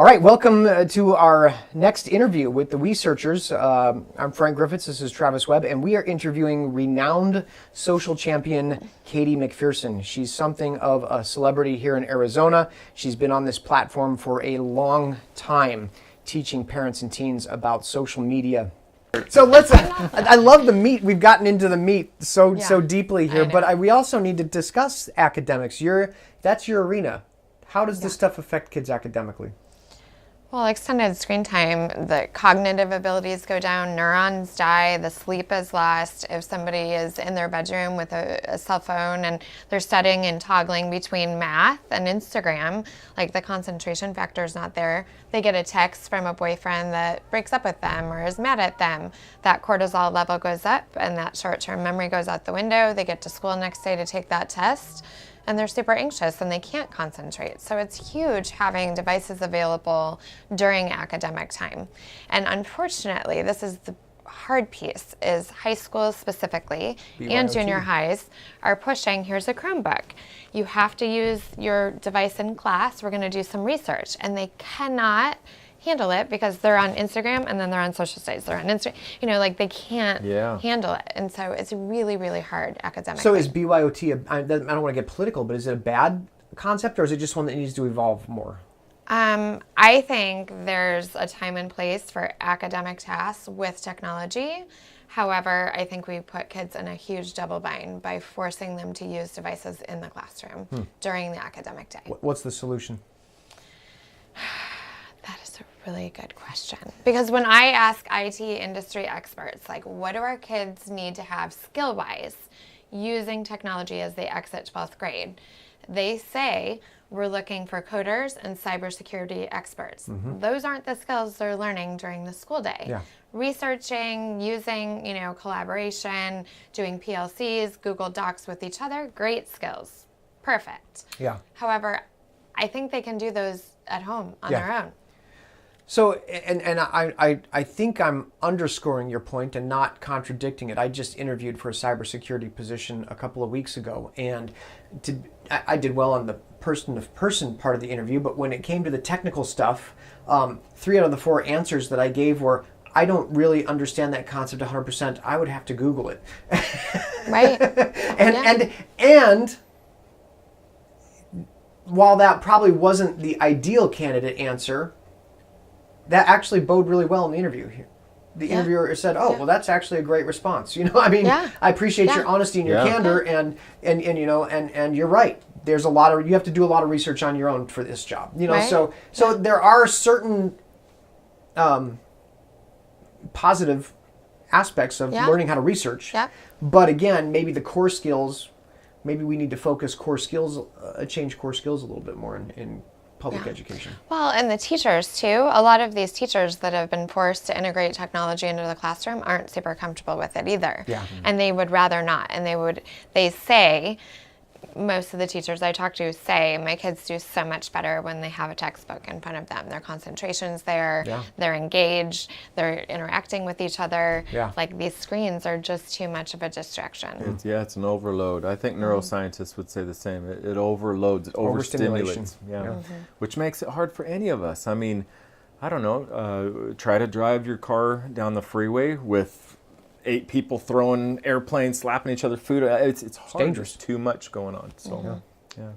All right, welcome to our next interview with the researchers. I'm Frank Griffiths, this is Travis Webb, and we are interviewing renowned social champion Katie McPherson. She's something of a celebrity here in Arizona. She's been on this platform for a long time, teaching parents and teens about social media. So I love the meat. We've gotten into the meat so deeply here, but we also need to discuss academics. That's your arena. How does this stuff affect kids academically? Well, extended screen time, the cognitive abilities go down, neurons die, the sleep is lost. If somebody is in their bedroom with a cell phone and they're studying and toggling between math and Instagram, like the concentration factor is not there. They get a text from a boyfriend that breaks up with them or is mad at them. That cortisol level goes up and that short-term memory goes out the window. They get to school next day to take that test, and they're super anxious and they can't concentrate. So it's huge having devices available during academic time. And unfortunately, this is the hard piece, is high schools specifically and junior highs are pushing, here's a Chromebook. You have to use your device in class. We're gonna do some research. And they cannot handle it because they're on Instagram and then they're on social sites. They're on Instagram, they can't handle it. And so it's really, really hard academically. So is BYOT, I don't want to get political, but is it a bad concept or is it just one that needs to evolve more? I think there's a time and place for academic tasks with technology. However, I think we put kids in a huge double bind by forcing them to use devices in the classroom during the academic day. What's the solution? That is a really good question. Because when I ask IT industry experts, like, what do our kids need to have skill-wise using technology as they exit 12th grade? They say, we're looking for coders and cybersecurity experts. Those aren't the skills they're learning during the school day. Yeah. Researching, using, collaboration, doing PLCs, Google Docs with each other, great skills. Perfect. Yeah. However, I think they can do those at home on their own. So, and I think I'm underscoring your point and not contradicting it. I just interviewed for a cybersecurity position a couple of weeks ago, and I did well on the person-to-person part of the interview, but when it came to the technical stuff, 3 out of the 4 answers that I gave were, I don't really understand that concept 100%. I would have to Google it. Right. And while that probably wasn't the ideal candidate answer, that actually bode really well in the interview. The interviewer said, well, that's actually a great response. I appreciate your honesty and your candor, and you're right. There's you have to do a lot of research on your own for this job. So there are certain positive aspects of learning how to research. Yeah. But again, maybe the core skills, maybe we need to focus change core skills a little bit more in public education. Well, and the teachers too. A lot of these teachers that have been forced to integrate technology into the classroom aren't super comfortable with it either. Yeah. And they would rather not. And they say, most of the teachers I talk to say, my kids do so much better when they have a textbook in front of them. Their concentration's there, they're engaged, they're interacting with each other. Yeah. Like, these screens are just too much of a distraction. It's an overload. I think neuroscientists would say the same. It overloads, it overstimulates. Yeah. Which makes it hard for any of us. I mean, I don't know, try to drive your car down the freeway with 8 people throwing airplanes, slapping each other food. It's hard. Dangerous. There's too much going on. So, yeah.